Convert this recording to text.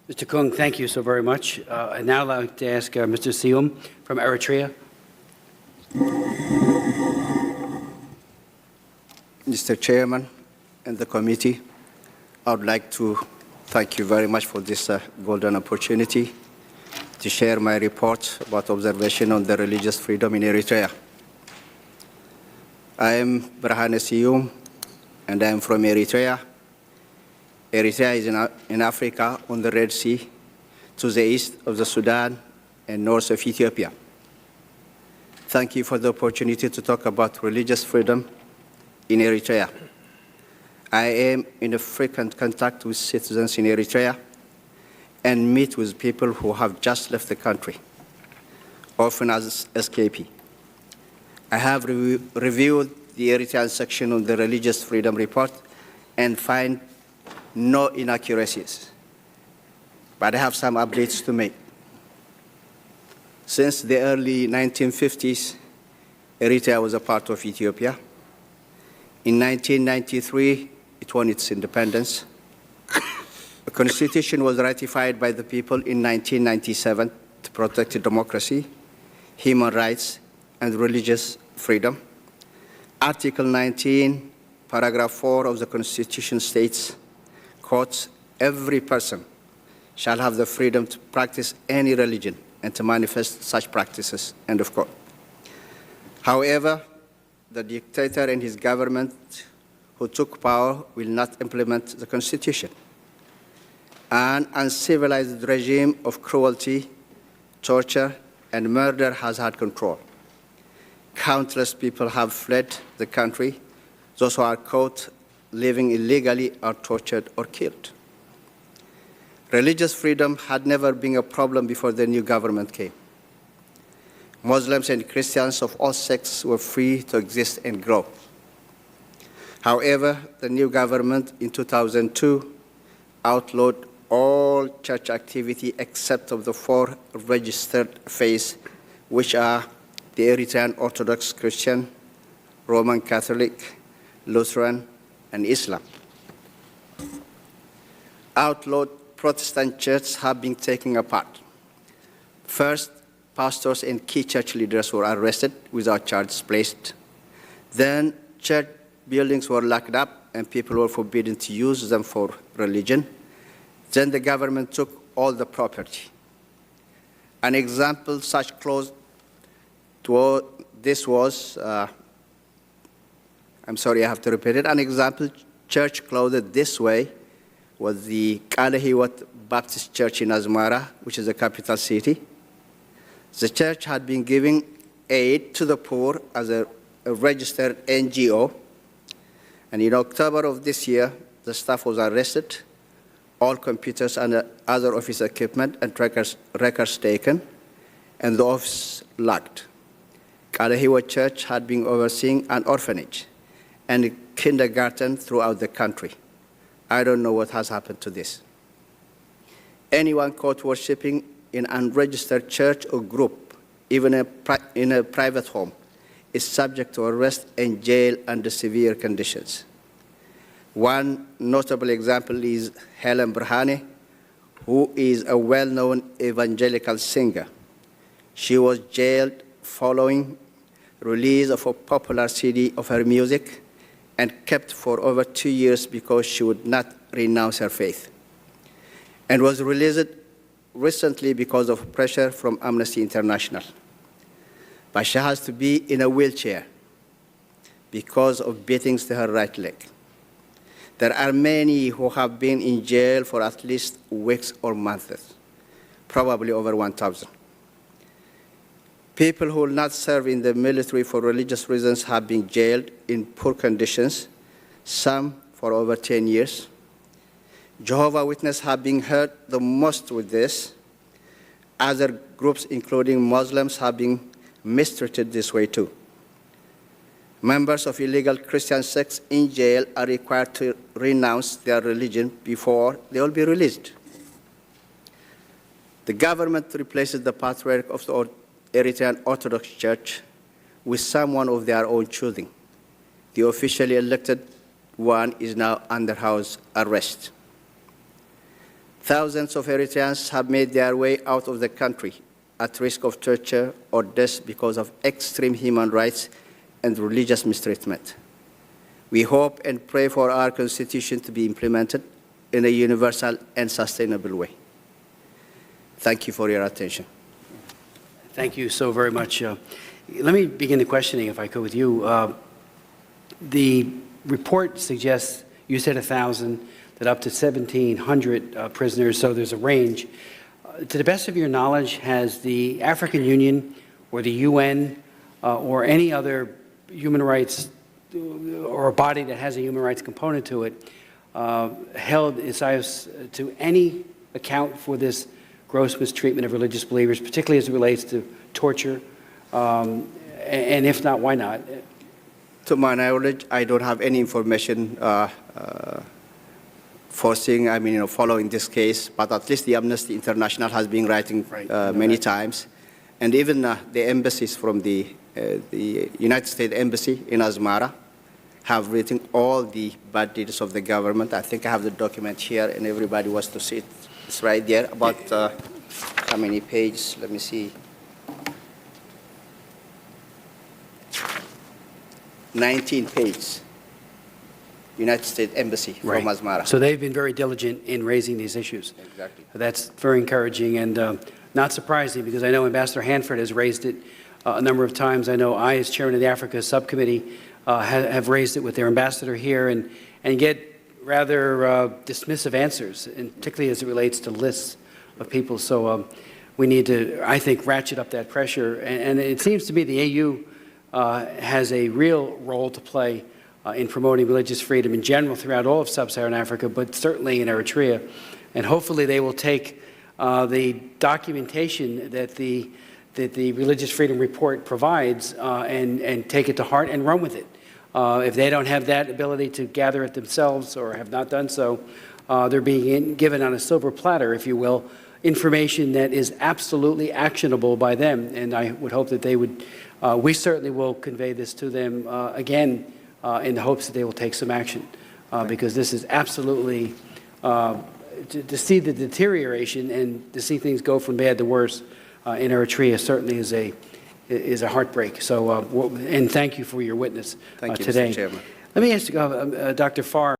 Mr. Kung, thank you so very much. I'd now like to ask Mr. Sium from Eritrea. Mr. Chairman and the committee, I would like to thank you very much for this golden opportunity to share my report about observation on the religious freedom in Eritrea. I am Berhane Sium, and I am from Eritrea. Eritrea is in Africa on the Red Sea, to the east of the Sudan and north of Ethiopia. Thank you for the opportunity to talk about religious freedom in Eritrea. I am in a frequent contact with citizens in Eritrea and meet with people who have just left the country, often as escapee. I have reviewed the Eritrean section of the Religious Freedom Report and find no inaccuracies, but I have some updates to make. Since the early 1950s, Eritrea was a part of Ethiopia. In 1993, it won its independence. A constitution was ratified by the people in 1997 to protect democracy, human rights, and religious freedom. Article 19, paragraph 4 of the Constitution states, quotes, "Every person shall have the freedom to practice any religion and to manifest such practices," end of quote. However, the dictator and his government who took power will not implement the Constitution. An uncivilized regime of cruelty, torture, and murder has had control. Countless people have fled the country. Those who are caught living illegally are tortured or killed. Religious freedom had never been a problem before the new government came. Muslims and Christians of all sects were free to exist and grow. However, the new government in 2002 outlawed all church activity except of the 4 registered faiths, which are the Eritrean Orthodox Christian, Roman Catholic, Lutheran, and Islam. Outlawed Protestant churches have been taken apart. First, pastors and key church leaders were arrested without charges placed. Then, church buildings were locked up and people were forbidden to use them for religion. Then the government took all the property. An example such close to this was, I'm sorry, I have to repeat it. An example church clothed this way was the Kale Hiwat Baptist Church in Asmara, which is the capital city. The church had been giving aid to the poor as a registered NGO. And in October of this year, the staff was arrested, all computers and other office equipment and records taken, and the office locked. Kale Hiwat Church had been overseeing an orphanage and a kindergarten throughout the country. I don't know what has happened to this. Anyone caught worshiping in an unregistered church or group, even in a private home, is subject to arrest and jail under severe conditions. One notable example is Helen Berhane, who is a well-known evangelical singer. She was jailed following release of a popular CD of her music and kept for over 2 years because she would not renounce her faith, and was released recently because of pressure from Amnesty International. But she has to be in a wheelchair because of beatings to her right leg. There are many who have been in jail for at least weeks or months, probably over 1,000. People who will not serve in the military for religious reasons have been jailed in poor conditions, some for over 10 years. Jehovah's Witnesses have been hurt the most with this. Other groups, including Muslims, have been mistreated this way too. Members of illegal Christian sects in jail are required to renounce their religion before they will be released. The government replaces the patriarch of the Eritrean Orthodox Church with someone of their own choosing. The officially elected one is now under house arrest. Thousands of Eritreans have made their way out of the country at risk of torture or death because of extreme human rights and religious mistreatment. We hope and pray for our Constitution to be implemented in a universal and sustainable way. Thank you for your attention. Thank you so very much. Let me begin the questioning, if I could, with you. The report suggests, you said 1,000, that up to 1,700 prisoners, so there's a range. To the best of your knowledge, has the African Union or the UN or any other human rights or a body that has a human rights component to it held Isaias to any account for this gross mistreatment of religious believers, particularly as it relates to torture? And if not, why not? To my knowledge, I don't have any information following this case, but at least the Amnesty International has been writing many times. And even the embassies from the United States Embassy in Asmara have written all the bad deeds of the government. I think I have the document here, and everybody wants to see it. It's right there. About how many pages? Let me see. 19 pages. United States Embassy from Asmara. So they've been very diligent in raising these issues. Exactly. That's very encouraging and not surprising, because I know Ambassador Hanford has raised it a number of times. I know I, as chairman of the Africa Subcommittee, have raised it with their ambassador here and get rather dismissive answers, and particularly as it relates to lists of people. So we need to, I think, ratchet up that pressure. And it seems to me the AU has a real role to play in promoting religious freedom in general throughout all of sub-Saharan Africa, but certainly in Eritrea. And hopefully they will take the documentation that the Religious Freedom Report provides and take it to heart and run with it. If they don't have that ability to gather it themselves or have not done so, they're being given on a silver platter, if you will, information that is absolutely actionable by them. And I would hope that they would, we certainly will convey this to them again in the hopes that they will take some action, because this is absolutely, to see the deterioration and to see things go from bad to worse in Eritrea certainly is a heartbreak. So, and thank you for your witness Thank you, today. Mr. Chairman. Let me ask Dr. Farr.